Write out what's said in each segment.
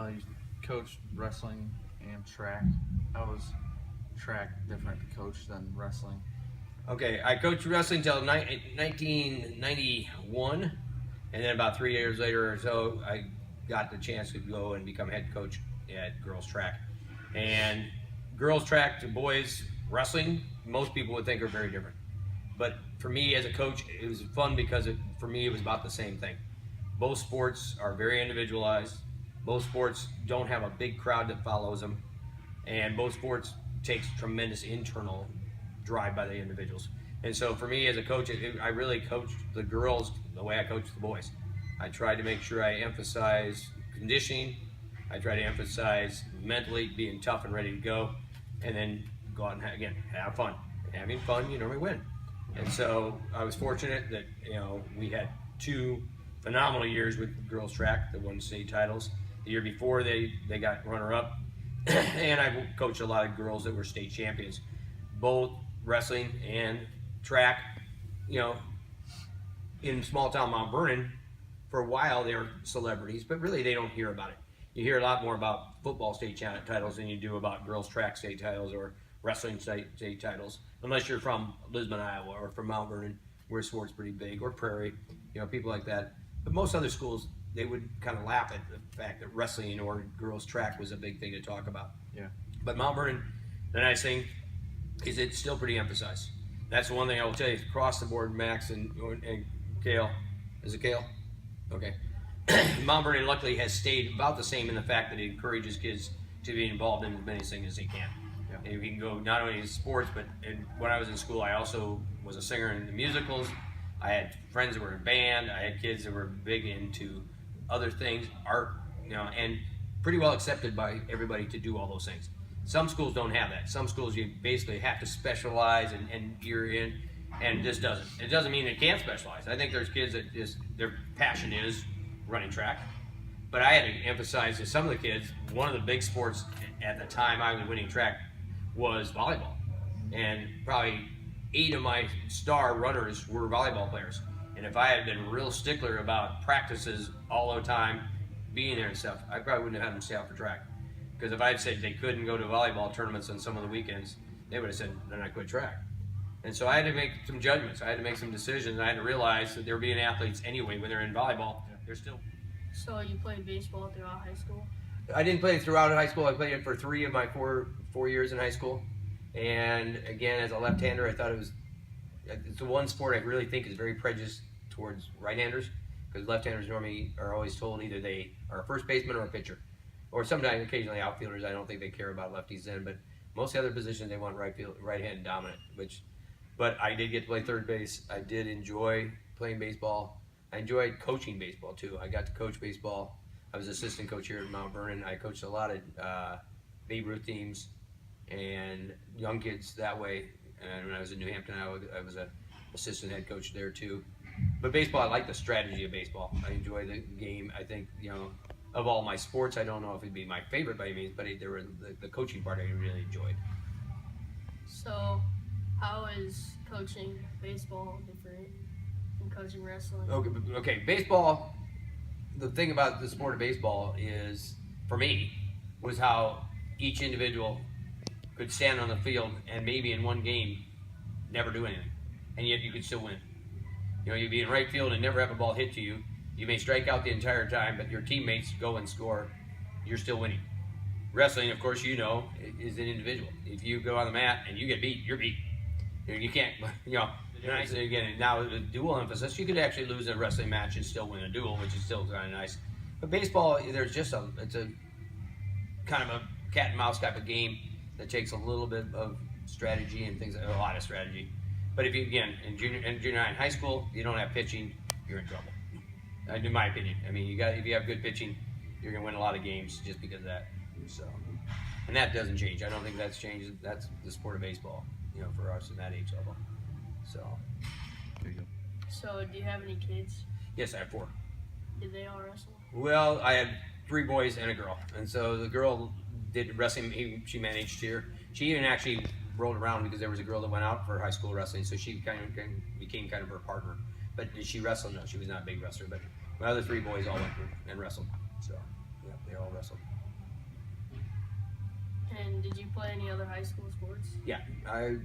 You coached wrestling and track. How was track different to coach than wrestling? Okay, I coached wrestling until 1991, and then about 3 years later or so, I got the chance to go and become head coach at girls track. And girls track to boys wrestling, most people would think are very different. But for me as a coach, it was fun because for me it was about the same thing. Both sports are very individualized. Both sports don't have a big crowd that follows them, and both sports takes tremendous internal drive by the individuals. And so for me as a coach, I really coached the girls the way I coached the boys. I tried to make sure I emphasize conditioning. I try to emphasize mentally being tough and ready to go, and then go out and again have fun. And having fun, you normally win. And so I was fortunate that we had two phenomenal years with girls track that won state titles. The year before they got runner-up, and I coached a lot of girls that were state champions, both wrestling and track. In small town Mount Vernon, for a while they were celebrities, but really they don't hear about it. You hear a lot more about football state titles than you do about girls track state titles or wrestling state titles, unless you're from Lisbon, Iowa, or from Mount Vernon, where sports pretty big, or Prairie, people like that. But most other schools, they would kind of laugh at the fact that wrestling or girls track was a big thing to talk about. Yeah. But Mount Vernon, the nice thing is it's still pretty emphasized. That's the one thing I will tell you, across the board, Max and Kale. Is it Kale? Okay. Mount Vernon luckily has stayed about the same in the fact that it encourages kids to be involved in as many things as they can. Yeah. And you can go not only in sports, but when I was in school, I also was a singer in the musicals. I had friends that were in band. I had kids that were big into other things, art, and pretty well accepted by everybody to do all those things. Some schools don't have that. Some schools you basically have to specialize and you're in, and this doesn't. It doesn't mean they can't specialize. I think there's kids that just their passion is running track. But I had to emphasize to some of the kids, one of the big sports at the time I was winning track was volleyball. And probably 8 of my star runners were volleyball players. And if I had been real stickler about practices all the time, being there and stuff, I probably wouldn't have had them stay out for track. Because if I had said they couldn't go to volleyball tournaments on some of the weekends, they would have said, then I quit track. And so I had to make some judgments. I had to make some decisions. I had to realize that they were being athletes anyway when they're in volleyball. They're still. So you played baseball throughout high school? I didn't play throughout high school. I played it for 3 of my four years in high school. And again, as a left-hander, I thought it's the one sport I really think is very prejudiced towards right-handers, because left-handers normally are always told either they are a first baseman or a pitcher, or sometimes occasionally outfielders. I don't think they care about lefties then, but most of the other positions they want right-hand dominant. But I did get to play third base. I did enjoy playing baseball. I enjoyed coaching baseball too. I got to coach baseball. I was assistant coach here at Mount Vernon. I coached a lot of Babe Ruth teams and young kids that way. And when I was in New Hampton, I was an assistant head coach there too. But baseball, I like the strategy of baseball. I enjoy the game. I think, of all my sports, I don't know if it'd be my favorite by any means, but there were the coaching part I really enjoyed. So how is coaching baseball different from coaching wrestling? Okay, baseball, the thing about the sport of baseball is, for me, was how each individual could stand on the field and maybe in one game never do anything, and yet you could still win. You'd be in right field and never have a ball hit to you. You may strike out the entire time, but your teammates go and score. You're still winning. Wrestling, of course, is an individual. If you go on the mat and you get beat, you're beat. You can't, nice. Again, now the dual emphasis, you could actually lose a wrestling match and still win a duel, which is still kind of nice. But baseball, it's a kind of a cat and mouse type of game that takes a little bit of strategy and things, a lot of strategy. But if you, again, in junior high and high school, you don't have pitching, you're in trouble. In my opinion. I mean, if you have good pitching, you're going to win a lot of games just because of that. So, and that doesn't change. I don't think that's changed. That's the sport of baseball, for us in that age level. So. There you go. So do you have any kids? Yes, I have 4. Did they all wrestle? Well, I had 3 boys and a girl. And so the girl did wrestling. She managed here. She even actually rolled around because there was a girl that went out for high school wrestling, so she became kind of her partner. But did she wrestle? No, she was not a big wrestler. But my other 3 boys all went and wrestled. So, Yeah, they all wrestled. And did you play any other high school sports? Yeah, I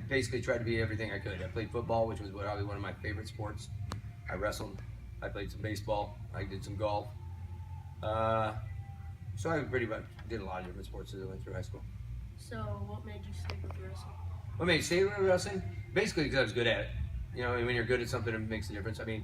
basically tried to be everything I could. I played football, which was probably one of my favorite sports. I wrestled. I played some baseball. I did some golf. So I pretty much did a lot of different sports as I went through high school. So what made you stick with wrestling? What made me stay with wrestling? Basically because I was good at it. You know, and when you're good at something, it makes a difference. I mean,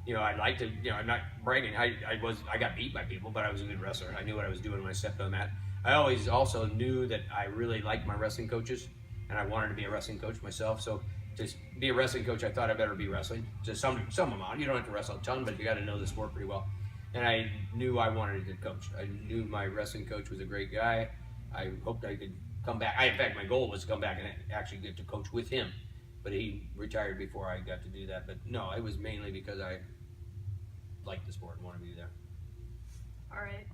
you know, I'd like to, you know, I'm not bragging. I got beat by people, but I was a good wrestler. I knew what I was doing when I stepped on the mat. I always also knew that I really liked my wrestling coaches, and I wanted to be a wrestling coach myself. So to be a wrestling coach, I thought I better be wrestling to some amount. You don't have to wrestle a ton, but you got to know the sport pretty well. And I knew I wanted to coach. I knew my wrestling coach was a great guy. I hoped I could come back. In fact, my goal was to come back and actually get to coach with him. But he retired before I got to do that. But no, it was mainly because I liked the sport and wanted to be there. All right.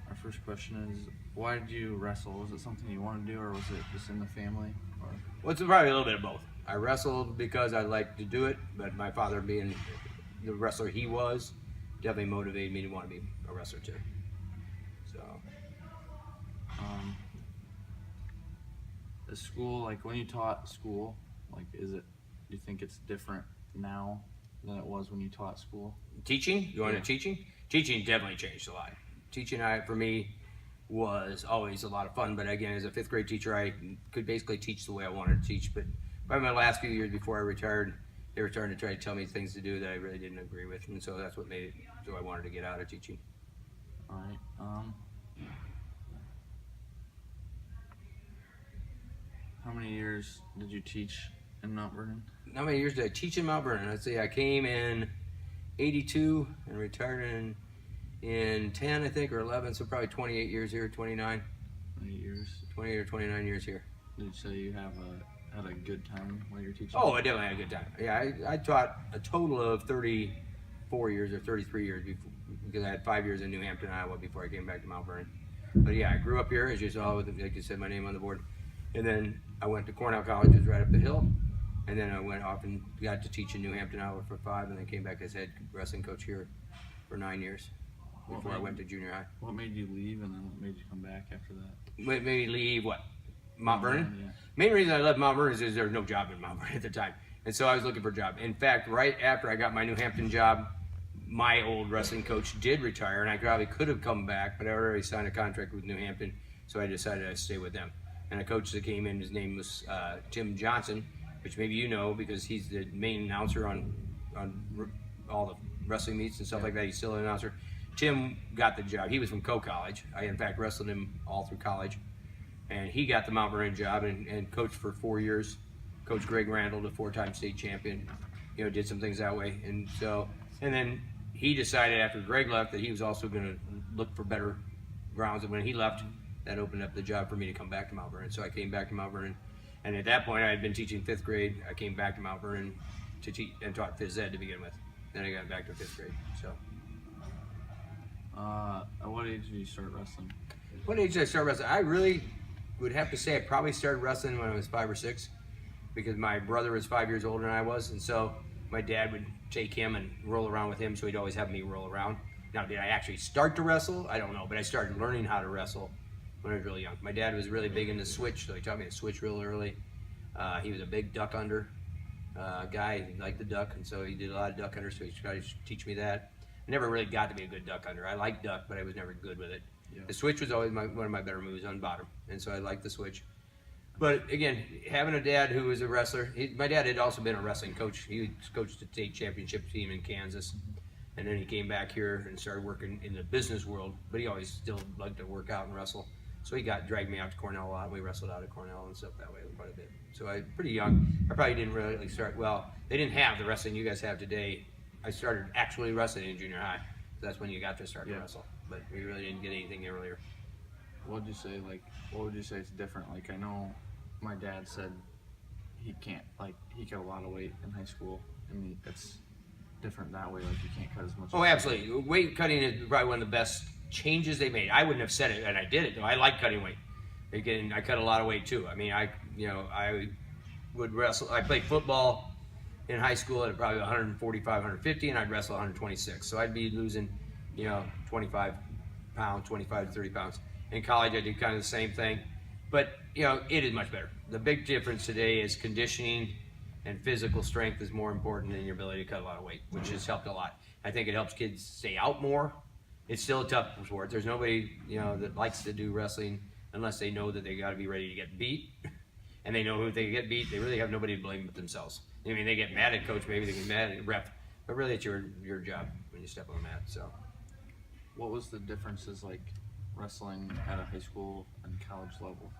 Our first question is, why did you wrestle? Was it something you wanted to do, or was it just in the family? Or? Well, it's probably a little bit of both. I wrestled because I liked to do it, but my father, being the wrestler he was, definitely motivated me to want to be a wrestler too. So, the school, like when you taught school, like do you think it's different now than it was when you taught school? teaching, going to teaching? Teaching definitely changed a lot. Teaching, for me, was always a lot of fun, but again, as a fifth grade teacher, I could basically teach the way I wanted to teach, but by my last few years before I retired, they were starting to try to tell me things to do that I really didn't agree with, and so that's what made it so I wanted to get out of teaching. All right. How many years did you teach in Mount Vernon? How many years did I teach in Mount Vernon? Let's see, I came in 82 and retired in 10, I think, or 11, so probably 28 years here, 29. 8 years. 28 or 29 years here. Did you say you had a good time while you're teaching? Oh, I definitely had a good time. Yeah, I taught a total of 34 years or 33 years before, because I had 5 years in New Hampton, Iowa before I came back to Mount Vernon. But yeah, I grew up here, as you saw, with, like you said, my name on the board. And then I went to Cornell College, which was right up the hill. And then I went off and got to teach in New Hampton, Iowa for 5, and then came back as head wrestling coach here for 9 years before I went to junior high. What made you leave, and then what made you come back after that? What made me leave what? Mount Vernon? Yeah. Main reason I left Mount Vernon is there was no job in Mount Vernon at the time. And so I was looking for a job. In fact, right after I got my New Hampton job, my old wrestling coach did retire, and I probably could have come back, but I already signed a contract with New Hampton, so I decided I'd stay with them. And a coach that came in, his name was Tim Johnson, which maybe you know because he's the main announcer on all the wrestling meets and stuff like that. He's still an announcer. Tim got the job. He was from Co-College. I, in fact, wrestled him all through college. And he got the Mount Vernon job and coached for 4 years. Coach Greg Randall, the 4-time state champion, did some things that way. And then he decided after Greg left that he was also going to look for better grounds. And when he left, that opened up the job for me to come back to Mount Vernon. So I came back to Mount Vernon. And at that point, I had been teaching 5th grade. I came back to Mount Vernon to teach and taught phys ed to begin with. Then I got back to 5th grade. So, at what age did you start wrestling? what age did I start wrestling? I really would have to say I probably started wrestling when I was 5 or 6, because my brother was 5 years older than I was, and so my dad would take him and roll around with him, so he'd always have me roll around. Now, did I actually start to wrestle? I don't know, but I started learning how to wrestle when I was really young. My dad was really big into switch, so he taught me to switch real early. He was a big duck under guy. He liked the duck, and so he did a lot of duck under, so he tried to teach me that. I never really got to be a good duck under. I liked duck, but I was never good with it. Yeah. The switch was always one of my better moves on bottom, and so I liked the switch. But again, having a dad who was a wrestler, my dad had also been a wrestling coach. He coached the state championship team in Kansas, and then he came back here and started working in the business world, but he always still liked to work out and wrestle. So he dragged me out to Cornell a lot, and we wrestled out at Cornell and stuff that way quite a bit. So I pretty young. I probably didn't really start, well, they didn't have the wrestling you guys have today. I started actually wrestling in junior high. So that's when you got to start to wrestle. But we really didn't get anything earlier. What would you say it's different? Like, I know my dad said he cut a lot of weight in high school, and it's different that way. Like, you can't cut as much. Oh, absolutely. Weight cutting is probably one of the best changes they made. I wouldn't have said it, and I did it though. I like cutting weight. Again, I cut a lot of weight too. I mean, I would wrestle. I played football in high school at probably 145, 150, and I'd wrestle 126. So I'd be losing, 25 pounds, 25 to 30 pounds. In college, I did kind of the same thing, but it is much better. The big difference today is conditioning and physical strength is more important than your ability to cut a lot of weight, which has helped a lot. I think it helps kids stay out more. It's still a tough sport. There's nobody that likes to do wrestling unless they know that they got to be ready to get beat, and they know if they get beat, they really have nobody to blame but themselves. I mean, they get mad at coach, maybe they get mad at ref, but really it's your job when you step on the mat. So, What was the differences like wrestling at a high school and college level?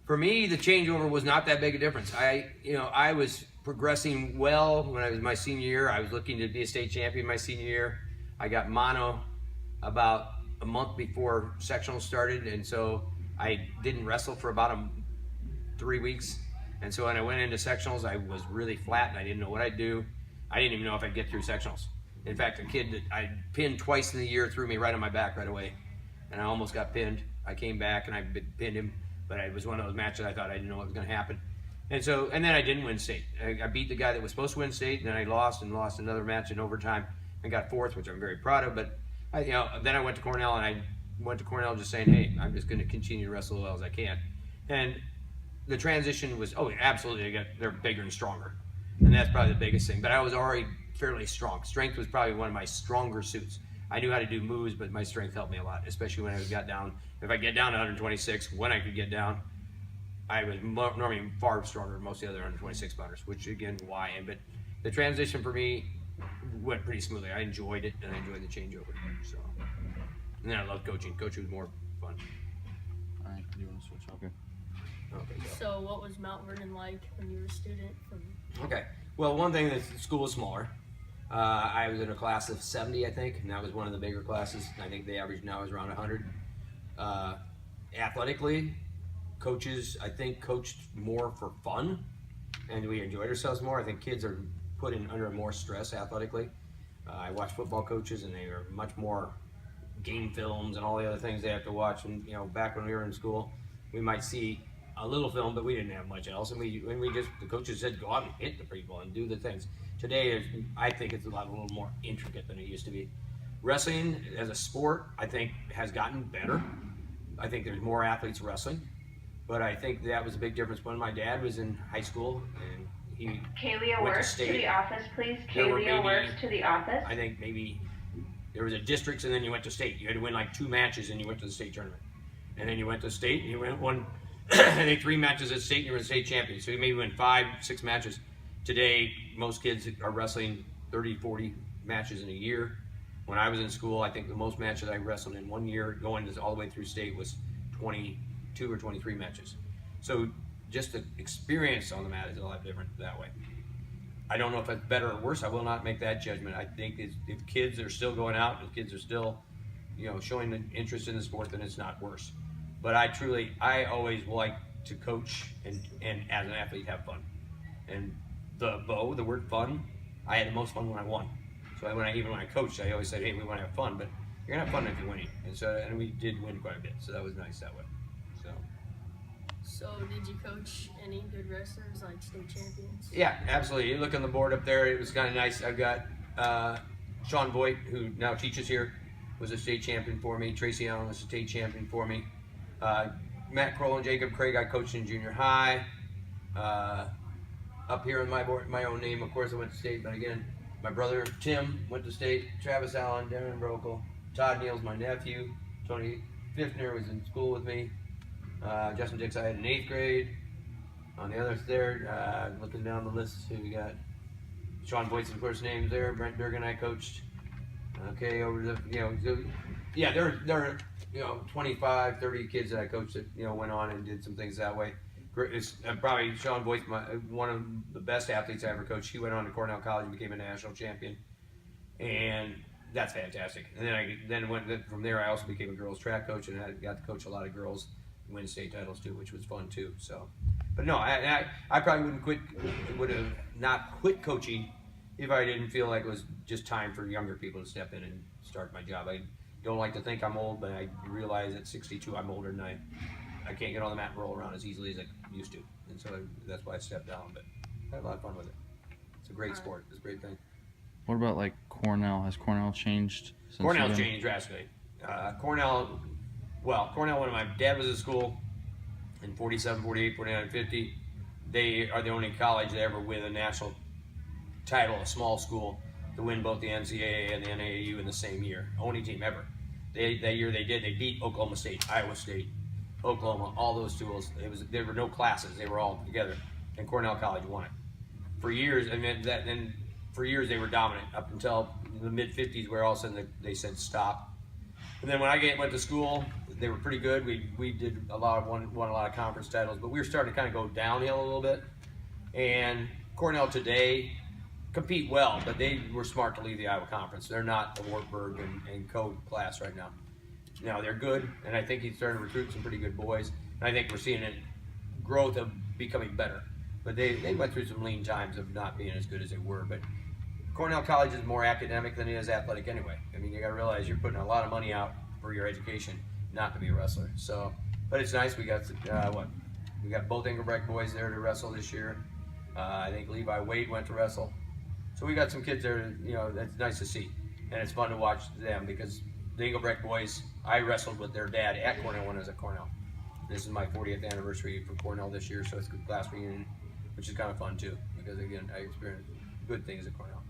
for me, the changeover was not that big a difference. I was progressing well when I was my senior year. I was looking to be a state champion my senior year. I got mono about a month before sectionals started, and so I didn't wrestle for about 3 weeks. And so when I went into sectionals, I was really flat, and I didn't know what I'd do. I didn't even know if I'd get through sectionals. In fact, a kid that I pinned twice in the year threw me right on my back right away, and I almost got pinned. I came back and I pinned him, but it was one of those matches I thought I didn't know what was going to happen. And then I didn't win state. I beat the guy that was supposed to win state, and then I lost another match in overtime and got fourth, which I'm very proud of. But then I went to Cornell, and I went to Cornell just saying, hey, I'm just going to continue to wrestle as well as I can. And the transition was, absolutely, they're bigger and stronger. And that's probably the biggest thing. But I was already fairly strong. Strength was probably one of my stronger suits. I knew how to do moves, but my strength helped me a lot, especially when I got down. If I get down to 126, when I could get down, I was normally far stronger than most of the other 126 pounders, which again, why? But the transition for me went pretty smoothly. I enjoyed it, and I enjoyed the changeover. So, and then I loved coaching. Coaching was more fun. All right, you want to switch up? Okay. So what was Mount Vernon like when you were a student? Okay. Well, one thing is the school was smaller. I was in a class of 70, I think, and that was one of the bigger classes. I think the average now is around 100. Athletically, coaches, I think, coached more for fun, and we enjoyed ourselves more. I think kids are put under more stress athletically. I watch football coaches, and they are much more game films and all the other things they have to watch. And back when we were in school, we might see a little film, but we didn't have much else. And the coaches said, go out and hit the people and do the things. Today, I think it's a little more intricate than it used to be. Wrestling as a sport, I think, has gotten better. I think there's more athletes wrestling, but I think that was a big difference when my dad was in high school and he Kalia went to works state. to the office, please. There were Kalia maybe- works to the office. I think maybe there was a districts and then you went to state. You had to win like 2 matches and you went to the state tournament. And then you went to state and you won I think 3 matches at state and you were the state champion. So you maybe win 5, 6 matches. Today, most kids are wrestling 30, 40 matches in a year. When I was in school, I think the most matches I wrestled in 1 year going all the way through state was 22 or 23 matches. So just the experience on the mat is a lot different that way. I don't know if it's better or worse. I will not make that judgment. I think if kids are still going out, if kids are still, showing an interest in the sport, then it's not worse. But I always like to coach and as an athlete have fun. And the word fun, I had the most fun when I won. So even when I coached, I always said, hey, we want to have fun, but you're gonna have fun if you're winning. And we did win quite a bit, so that was nice that way. So did you coach any good wrestlers, like state champions? Yeah, absolutely. You look on the board up there, it was kind of nice. I've got Sean Voigt, who now teaches here, was a state champion for me. Tracy Allen was a state champion for me. Matt Kroll and Jacob Craig, I coached in junior high. Up here in my own name, of course, I went to state, but again, my brother Tim went to state. Travis Allen, Darren Brokel, Todd Neal's my nephew. Tony Fiftner was in school with me. Justin Dix I had in 8th grade. On the others there, looking down the list, who we got? Sean Voight's, of course, names there. Brent Durgan I coached. Okay, over the, there are 25, 30 kids that I coached that, went on and did some things that way. It's probably Sean Voigt, one of the best athletes I ever coached. He went on to Cornell College and became a national champion. And that's fantastic. And then from there, I also became a girls track coach, and I got to coach a lot of girls, win state titles too, which was fun too. So, but no, I probably would have not quit coaching if I didn't feel like it was just time for younger people to step in and start my job. I don't like to think I'm old, but I realize at 62 I'm older, and I can't get on the mat and roll around as easily as I used to, and so that's why I stepped down. But I had a lot of fun with it. It's a great sport. It's a great thing. What about like Cornell? Has Cornell changed? Cornell's changed drastically. Cornell, when my dad was at school in 47, 48, 49, 50, they are the only college that ever win a national title, a small school, to win both the NCAA and the NAAU in the same year. Only team ever. That year they beat Oklahoma State, Iowa State, Oklahoma, all those schools. There were no classes; they were all together, and Cornell College won it. For years, for years they were dominant up until the mid '50s, where all of a sudden they said stop. And then when I went to school, they were pretty good. We did won a lot of conference titles, but we were starting to kind of go downhill a little bit. And Cornell today compete well, but they were smart to leave the Iowa Conference. They're not the Wartburg and Code class right now. Now they're good, and I think he's starting to recruit some pretty good boys. And I think we're seeing a growth of becoming better. But they went through some lean times of not being as good as they were. But Cornell College is more academic than it is athletic anyway. I mean, you got to realize you're putting a lot of money out for your education, not to be a wrestler. So, but it's nice. We got we got both Engelbrecht boys there to wrestle this year. I think Levi Wade went to wrestle. So we got some kids there. That's nice to see, and it's fun to watch them because the Engelbrecht boys. I wrestled with their dad at Cornell when I was at Cornell. This is my 40th anniversary for Cornell this year, so it's a good class reunion, which is kind of fun too because again I experienced good things at Cornell.